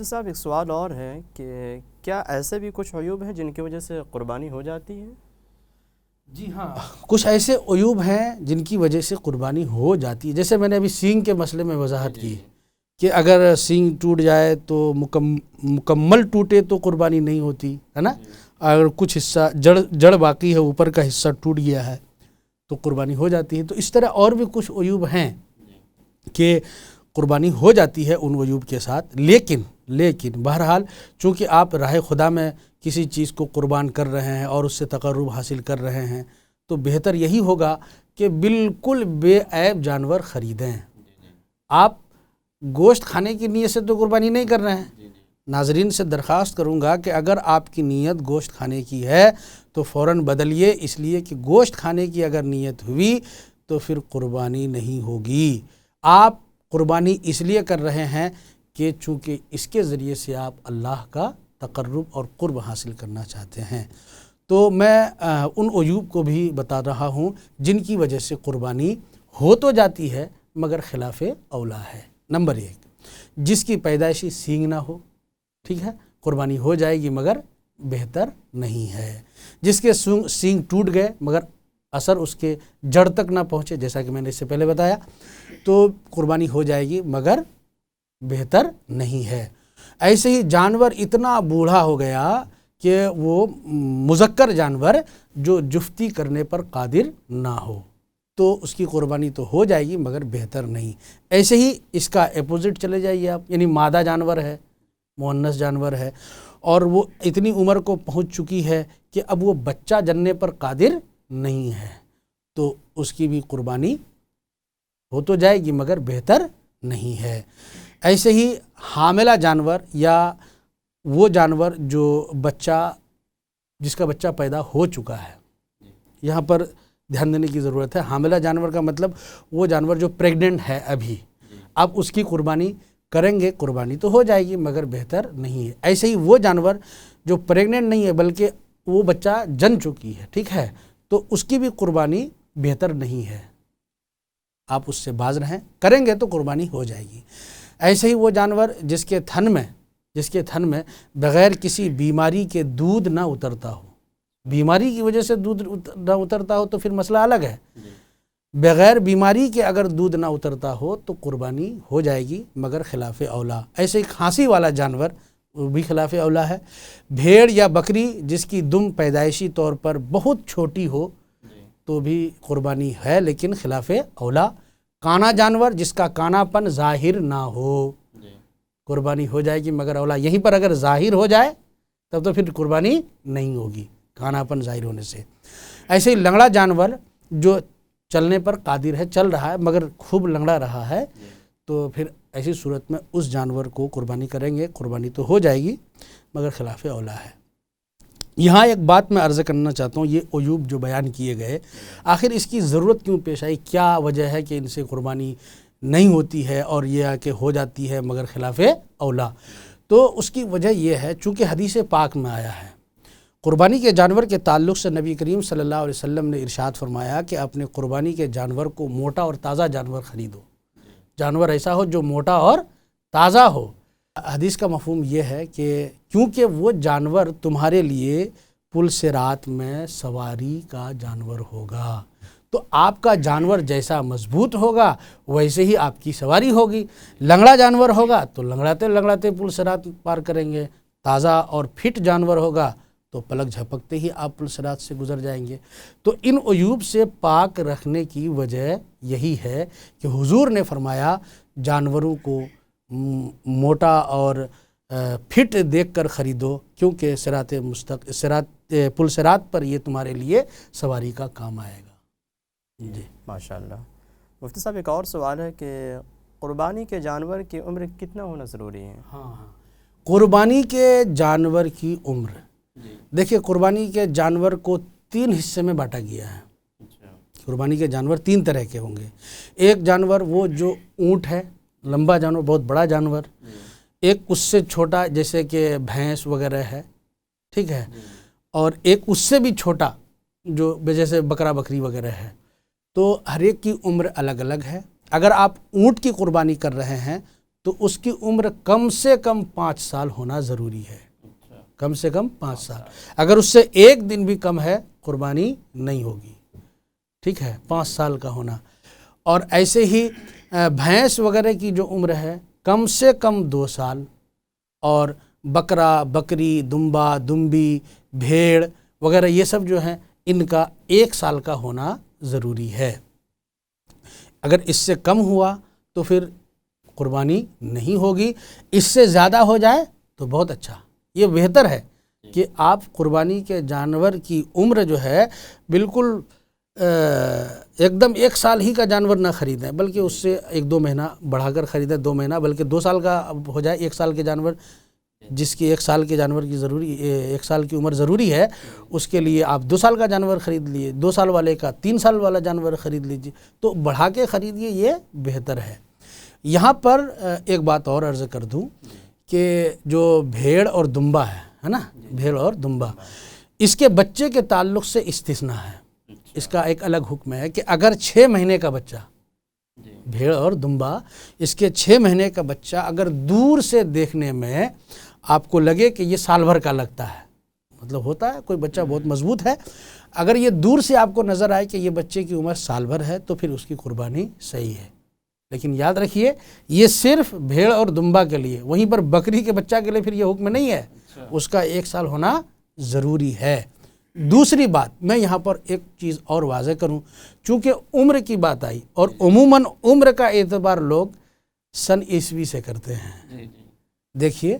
صاحب ایک سوال اور ہے کہ کیا ایسے بھی کچھ عیوب ہیں جن کی وجہ سے قربانی ہو جاتی ہے؟ جی ہاں، کچھ ایسے عیوب ہیں جن کی وجہ سے قربانی ہو جاتی ہے. جیسے میں نے ابھی سینگ کے مسئلے میں وضاحت کی کہ اگر سینگ ٹوٹ جائے تو مکمل ٹوٹے تو قربانی نہیں ہوتی ہے نا. اگر کچھ حصہ جڑ باقی ہے، اوپر کا حصہ ٹوٹ گیا ہے تو قربانی ہو جاتی ہے. تو اس طرح اور بھی کچھ عیوب ہیں کہ قربانی ہو جاتی ہے ان عیوب کے ساتھ. لیکن بہرحال چونکہ آپ راہ خدا میں کسی چیز کو قربان کر رہے ہیں اور اس سے تقرب حاصل کر رہے ہیں تو بہتر یہی ہوگا کہ بالکل بے عیب جانور خریدیں. آپ گوشت کھانے کی نیت سے تو قربانی نہیں کر رہے ہیں. ناظرین سے درخواست کروں گا کہ اگر آپ کی نیت گوشت کھانے کی ہے تو فوراً بدلیے، اس لیے کہ گوشت کھانے کی اگر نیت ہوئی تو پھر قربانی نہیں ہوگی. آپ قربانی اس لیے کر رہے ہیں کہ چونکہ اس کے ذریعے سے آپ اللہ کا تقرب اور قرب حاصل کرنا چاہتے ہیں. تو میں ان عیوب کو بھی بتا رہا ہوں جن کی وجہ سے قربانی ہو تو جاتی ہے مگر خلاف اولا ہے. نمبر 1، جس کی پیدائشی سینگ نہ ہو، ٹھیک ہے، قربانی ہو جائے گی مگر بہتر نہیں ہے. جس کے سینگ ٹوٹ گئے مگر اثر اس کے جڑ تک نہ پہنچے، جیسا کہ میں نے اس سے پہلے بتایا، تو قربانی ہو جائے گی مگر بہتر نہیں ہے. ایسے ہی جانور اتنا بوڑھا ہو گیا کہ وہ مذکر جانور جو جفتی کرنے پر قادر نہ ہو تو اس کی قربانی تو ہو جائے گی مگر بہتر نہیں. ایسے ہی اس کا اپوزٹ چلے جائیے آپ، یعنی مادہ جانور ہے، مؤنث جانور ہے اور وہ اتنی عمر کو پہنچ چکی ہے کہ اب وہ بچہ جننے پر قادر نہیں ہے تو اس کی بھی قربانی ہو تو جائے گی مگر بہتر نہیں ہے. ایسے ہی حاملہ جانور یا وہ جانور جو جس کا بچہ پیدا ہو چکا ہے، یہاں پر دھیان دینے کی ضرورت ہے. حاملہ جانور کا مطلب وہ جانور جو پریگننٹ ہے ابھی، اب اس کی قربانی کریں گے، قربانی تو ہو جائے گی مگر بہتر نہیں ہے. ایسے ہی وہ جانور جو پریگننٹ نہیں ہے بلکہ وہ بچہ جن چکی ہے، ٹھیک ہے، تو اس کی بھی قربانی بہتر نہیں ہے. آپ اس سے باز رہیں، کریں گے تو قربانی ہو جائے گی. ایسے ہی وہ جانور جس کے تھن میں بغیر کسی بیماری کے دودھ نہ اترتا ہو، بیماری کی وجہ سے دودھ نہ اترتا ہو تو پھر مسئلہ الگ ہے. بغیر بیماری کے اگر دودھ نہ اترتا ہو تو قربانی ہو جائے گی مگر خلاف اولا. ایسے ہی کھانسی والا جانور وہ بھی خلاف اولا ہے. بھیڑ یا بکری جس کی دم پیدائشی طور پر بہت چھوٹی ہو تو بھی قربانی ہے لیکن خلاف اولا. کانا جانور جس کا کانا پن ظاہر نہ ہو، قربانی ہو جائے گی مگر اولا. یہیں پر اگر ظاہر ہو جائے تب تو پھر قربانی نہیں ہوگی کانا پن ظاہر ہونے سے. ایسے ہی لنگڑا جانور جو چلنے پر قادر ہے، چل رہا ہے مگر خوب لنگڑا رہا ہے تو پھر ایسی صورت میں اس جانور کو قربانی کریں گے، قربانی تو ہو جائے گی مگر خلاف اولا ہے. یہاں ایک بات میں عرض کرنا چاہتا ہوں، یہ عیوب جو بیان کیے گئے آخر اس کی ضرورت کیوں پیش آئی؟ کیا وجہ ہے کہ ان سے قربانی نہیں ہوتی ہے اور یہ کہ ہو جاتی ہے مگر خلاف اولا؟ تو اس کی وجہ یہ ہے چونکہ حدیث پاک میں آیا ہے. قربانی کے جانور کے تعلق سے نبی کریم صلی اللہ علیہ وسلم نے ارشاد فرمایا کہ اپنے قربانی کے جانور کو موٹا اور تازہ جانور خریدو. جانور ایسا ہو جو موٹا اور تازہ ہو. حدیث کا مفہوم یہ ہے کہ کیونکہ وہ جانور تمہارے لیے پل صراط میں سواری کا جانور ہوگا، تو آپ کا جانور جیسا مضبوط ہوگا ویسے ہی آپ کی سواری ہوگی. لنگڑا جانور ہوگا تو لنگڑاتے لنگڑاتے پل صراط پار کریں گے، تازہ اور فٹ جانور ہوگا تو پلک جھپکتے ہی آپ پل صراط سے گزر جائیں گے. تو ان عیوب سے پاک رکھنے کی وجہ یہی ہے کہ حضور نے فرمایا جانوروں کو موٹا اور فٹ دیکھ کر خریدو کیونکہ پل صراط پر یہ تمہارے لیے سواری کا کام آئے گا. جی ماشاءاللہ. مفتی صاحب ایک اور سوال ہے کہ قربانی کے جانور کی عمر کتنا ہونا ضروری ہے؟ ہاں، قربانی کے جانور کی عمر، دیکھیے قربانی کے جانور کو 3 حصے میں بانٹا گیا ہے. قربانی کے جانور 3 طرح کے ہوں گے. ایک جانور وہ جو اونٹ ہے، لمبا جانور، بہت بڑا جانور. ایک اس سے چھوٹا جیسے کہ بھینس وغیرہ ہے، ٹھیک ہے، اور ایک اس سے بھی چھوٹا جو جیسے بکرا بکری وغیرہ ہے. تو ہر ایک کی عمر الگ الگ ہے. اگر آپ اونٹ کی قربانی کر رہے ہیں تو اس کی عمر کم سے کم 5 سال ہونا ضروری ہے، کم سے کم 5 سال۔ اگر اس سے ایک دن بھی کم ہے قربانی نہیں ہوگی، ٹھیک ہے، 5 سال کا ہونا۔ اور ایسے ہی بھینس وغیرہ کی جو عمر ہے کم سے کم 2 سال، اور بکرا، بکری، دمبا، دمبی، بھیڑ وغیرہ یہ سب جو ہیں ان کا 1 سال کا ہونا ضروری ہے۔ اگر اس سے کم ہوا تو پھر قربانی نہیں ہوگی، اس سے زیادہ ہو جائے تو بہت اچھا، یہ بہتر ہے کہ آپ قربانی کے جانور کی عمر جو ہے بالکل ایک دم 1 سال ہی کا جانور نہ خریدیں، بلکہ اس سے 1-2 مہینہ بڑھا کر خریدیں، 2 مہینہ بلکہ 2 سال کا ہو جائے۔ 1 سال کے جانور، جس کی 1 سال کے جانور کی 1 سال کی عمر ضروری ہے، اس کے لیے آپ 2 سال کا جانور خرید لیے، 2 سال والے کا 3 سال والا جانور خرید لیجیے، تو بڑھا کے خریدیے، یہ بہتر ہے۔ یہاں پر ایک بات اور عرض کر دوں کہ جو بھیڑ اور دمبا ہے نا، بھیڑ اور دمبا، اس کے بچے کے تعلق سے استثناء ہے، اس کا ایک الگ حکم ہے کہ اگر 6 مہینے کا بچہ، بھیڑ اور دمبا، اس کے 6 مہینے کا بچہ اگر دور سے دیکھنے میں آپ کو لگے کہ یہ سال بھر کا لگتا ہے، مطلب ہوتا ہے کوئی بچہ بہت مضبوط ہے، اگر یہ دور سے آپ کو نظر آئے کہ یہ بچے کی عمر سال بھر ہے تو پھر اس کی قربانی صحیح ہے۔ لیکن یاد رکھیے یہ صرف بھیڑ اور دمبا کے لیے، وہیں پر بکری کے بچہ کے لیے پھر یہ حکم نہیں ہے، اس کا 1 سال ہونا ضروری ہے۔ دوسری بات میں یہاں پر ایک چیز اور واضح کروں، چونکہ عمر کی بات آئی اور عموماً عمر کا اعتبار لوگ سن عیسوی سے کرتے ہیں۔ دیکھیے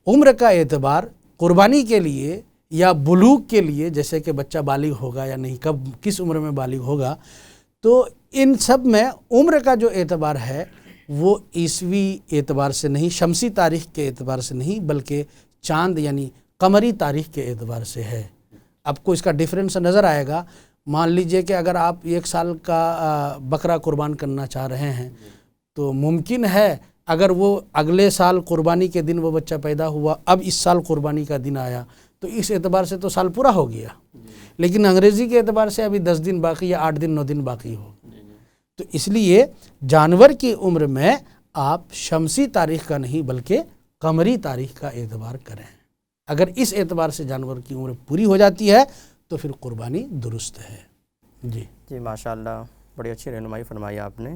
عمر کا اعتبار قربانی کے لیے یا بلوغ کے لیے، جیسے کہ بچہ بالغ ہوگا یا نہیں، کب کس عمر میں بالغ ہوگا، تو ان سب میں عمر کا جو اعتبار ہے وہ عیسوی اعتبار سے نہیں، شمسی تاریخ کے اعتبار سے نہیں، بلکہ چاند یعنی قمری تاریخ کے اعتبار سے ہے۔ آپ کو اس کا ڈیفرنس نظر آئے گا۔ مان لیجئے کہ اگر آپ 1 سال کا بکرا قربان کرنا چاہ رہے ہیں تو ممکن ہے اگر وہ اگلے سال قربانی کے دن وہ بچہ پیدا ہوا، اب اس سال قربانی کا دن آیا تو اس اعتبار سے تو سال پورا ہو گیا، لیکن انگریزی کے اعتبار سے ابھی 10 دن باقی یا 8 دن 9 دن باقی ہو، تو اس لیے جانور کی عمر میں آپ شمسی تاریخ کا نہیں بلکہ قمری تاریخ کا اعتبار کریں۔ اگر اس اعتبار سے جانور کی عمر پوری ہو جاتی ہے تو پھر قربانی درست ہے۔ جی ماشاءاللہ، بڑی اچھی رہنمائی فرمائی آپ نے۔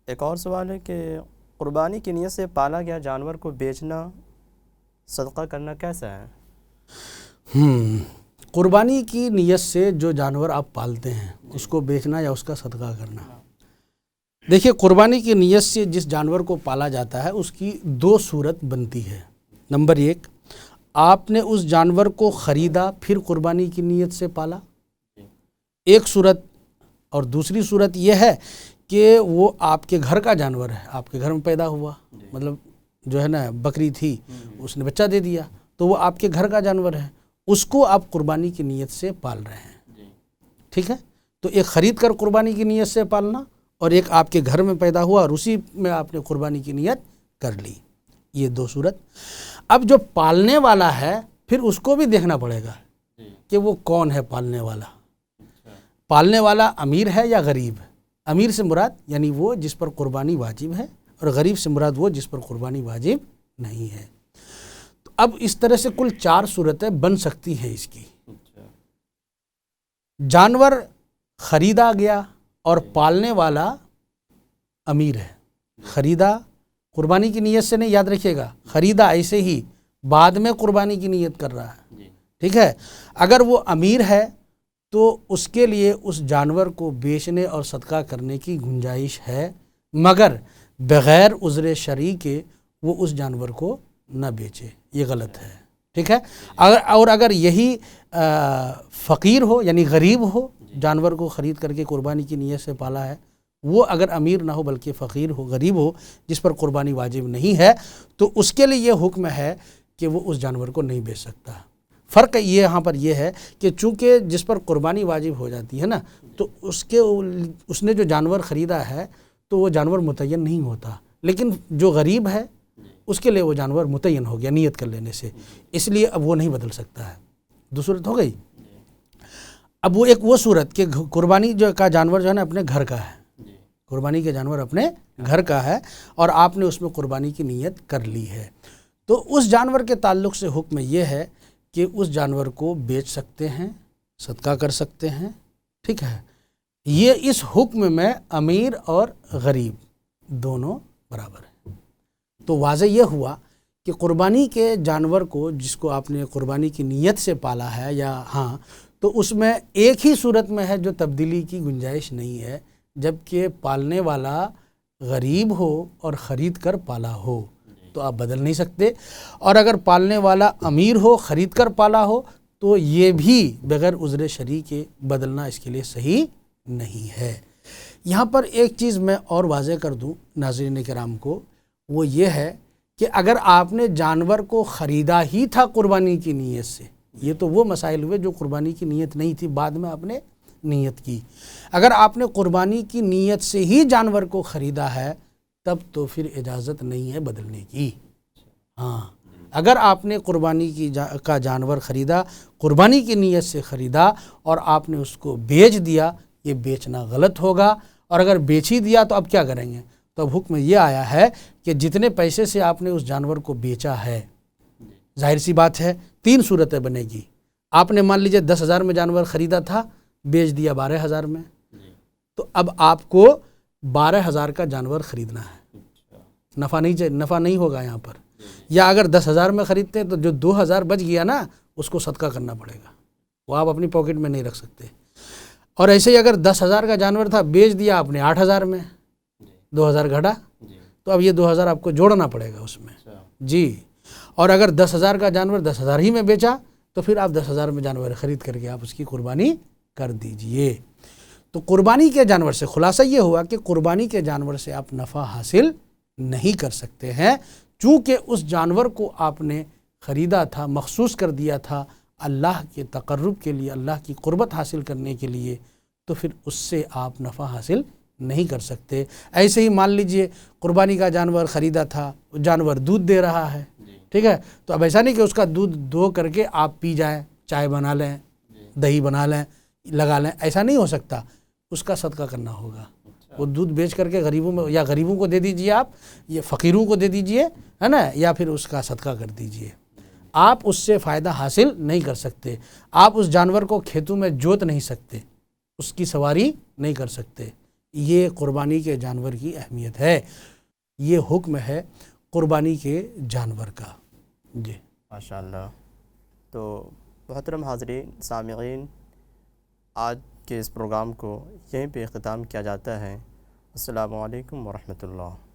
ایک اور سوال ہے کہ قربانی کی نیت سے پالا گیا جانور کو بیچنا، صدقہ کرنا کیسا ہے؟ قربانی کی نیت سے جو جانور آپ پالتے ہیں اس کو بیچنا یا اس کا صدقہ کرنا، دیکھیے قربانی کی نیت سے جس جانور کو پالا جاتا ہے اس کی 2 صورت بنتی ہے۔ نمبر 1، آپ نے اس جانور کو خریدا پھر قربانی کی نیت سے پالا، ایک صورت، اور دوسری صورت یہ ہے کہ وہ آپ کے گھر کا جانور ہے، آپ کے گھر میں پیدا ہوا، مطلب جو ہے نا بکری تھی اس نے بچہ دے دیا تو وہ آپ کے گھر کا جانور ہے، اس کو آپ قربانی کی نیت سے پال رہے ہیں، ٹھیک ہے؟ تو ایک خرید کر قربانی کی نیت سے پالنا اور ایک آپ کے گھر میں پیدا ہوا اور اسی میں آپ نے قربانی کی نیت کر لی، یہ 2 صورت۔ اب جو پالنے والا ہے پھر اس کو بھی دیکھنا پڑے گا کہ وہ کون ہے پالنے والا۔ پالنے والا امیر ہے یا غریب ہے؟ امیر سے مراد یعنی وہ جس پر قربانی واجب ہے، اور غریب سے مراد وہ جس پر قربانی واجب نہیں ہے۔ تو اب اس طرح سے کل 4 صورتیں بن سکتی ہیں اس کی۔ جانور خریدا گیا اور پالنے والا امیر ہے، خریدا قربانی کی نیت سے نہیں، یاد رکھیے گا، خریدا ایسے ہی بعد میں قربانی کی نیت کر رہا ہے، ٹھیک ہے؟ اگر وہ امیر ہے تو اس کے لیے اس جانور کو بیچنے اور صدقہ کرنے کی گنجائش ہے، مگر بغیر عذر شرعی کے وہ اس جانور کو نہ بیچے، یہ غلط ہے، ٹھیک ہے؟ اگر یہی فقیر ہو یعنی غریب ہو، جانور کو خرید کر کے قربانی کی نیت سے پالا ہے، وہ اگر امیر نہ ہو بلکہ فقیر ہو، غریب ہو، جس پر قربانی واجب نہیں ہے، تو اس کے لیے یہ حکم ہے کہ وہ اس جانور کو نہیں بیچ سکتا۔ فرق یہ یہاں پر یہ ہے کہ چونکہ جس پر قربانی واجب ہو جاتی ہے نا، تو اس نے جو جانور خریدا ہے تو وہ جانور متعین نہیں ہوتا، لیکن جو غریب ہے اس کے لیے وہ جانور متعین ہو گیا نیت کر لینے سے، اس لیے اب وہ نہیں بدل سکتا ہے۔ 2 صورت ہو گئی۔ اب وہ ایک وہ صورت کہ قربانی جو کا جانور جو ہے نا اپنے گھر کا ہے، قربانی کے جانور اپنے گھر کا ہے اور آپ نے اس میں قربانی کی نیت کر لی ہے، تو اس جانور کے تعلق سے حکم یہ ہے کہ اس جانور کو بیچ سکتے ہیں، صدقہ کر سکتے ہیں، ٹھیک ہے۔ یہ اس حکم میں امیر اور غریب دونوں برابر ہیں۔ تو واضح یہ ہوا کہ قربانی کے جانور کو جس کو آپ نے قربانی کی نیت سے پالا ہے یا ہاں، تو اس میں ایک ہی صورت میں ہے جو تبدیلی کی گنجائش نہیں ہے، جبکہ پالنے والا غریب ہو اور خرید کر پالا ہو تو آپ بدل نہیں سکتے، اور اگر پالنے والا امیر ہو خرید کر پالا ہو تو یہ بھی بغیر عذر شرعی کے بدلنا اس کے لیے صحیح نہیں ہے۔ یہاں پر ایک چیز میں اور واضح کر دوں ناظرین کرام کو، وہ یہ ہے کہ اگر آپ نے جانور کو خریدا ہی تھا قربانی کی نیت سے، یہ تو وہ مسائل ہوئے جو قربانی کی نیت نہیں تھی، بعد میں آپ نے نیت کی، اگر آپ نے قربانی کی نیت سے ہی جانور کو خریدا ہے تب تو پھر اجازت نہیں ہے بدلنے کی۔ ہاں، اگر آپ نے قربانی کا جانور خریدا، قربانی کی نیت سے خریدا اور آپ نے اس کو بیچ دیا، یہ بیچنا غلط ہوگا، اور اگر بیچ ہی دیا تو اب کیا کریں گے؟ تو اب حکم یہ آیا ہے کہ جتنے پیسے سے آپ نے اس جانور کو بیچا ہے، ظاہر سی بات ہے 3 صورتیں بنے گی۔ آپ نے مان لیجئے 10,000 میں جانور خریدا تھا، بیچ دیا 12,000 میں، تو اب آپ کو 12,000 کا جانور خریدنا ہے، نفع نہیں ہوگا یہاں پر۔ یا اگر 10,000 میں خریدتے ہیں تو جو 2,000 بچ گیا نا اس کو صدقہ کرنا پڑے گا، وہ آپ اپنی پاکٹ میں نہیں رکھ سکتے۔ اور ایسے ہی اگر 10,000 کا جانور تھا، بیچ دیا آپ نے 8,000 میں، 2,000 گھٹا، تو اب یہ 2,000 آپ کو جوڑنا پڑے گا اس میں جی۔ اور اگر 10,000 کا جانور 10,000 ہی میں بیچا تو پھر آپ 10,000 میں جانور خرید کر کے آپ اس کی قربانی کر دیجئے۔ تو قربانی کے جانور سے خلاصہ یہ ہوا کہ قربانی کے جانور سے آپ نفع حاصل نہیں کر سکتے ہیں، چونکہ اس جانور کو آپ نے خریدا تھا، مخصوص کر دیا تھا اللہ کے تقرب کے لیے، اللہ کی قربت حاصل کرنے کے لیے، تو پھر اس سے آپ نفع حاصل نہیں کر سکتے۔ ایسے ہی مان لیجئے قربانی کا جانور خریدا تھا، جانور دودھ دے رہا ہے، ٹھیک ہے، تو اب ایسا نہیں کہ اس کا دودھ دو کر کے آپ پی جائیں، چائے بنا لیں، دہی بنا لیں، لگا لیں، ایسا نہیں ہو سکتا، اس کا صدقہ کرنا ہوگا۔ وہ دودھ بیچ کر کے غریبوں میں، یا غریبوں کو دے دیجئے، آپ یہ فقیروں کو دے دیجئے، ہے نا، یا پھر اس کا صدقہ کر دیجئے۔ آپ اس سے فائدہ حاصل نہیں کر سکتے، آپ اس جانور کو کھیتوں میں جوت نہیں سکتے، اس کی سواری نہیں کر سکتے۔ یہ قربانی کے جانور کی اہمیت ہے، یہ حکم ہے قربانی کے جانور کا جی۔ ماشاءاللہ۔ تو محترم حاضرین سامعین، آج کے اس پروگرام کو یہیں پہ اختتام کیا جاتا ہے۔ السلام علیکم ورحمۃ اللہ۔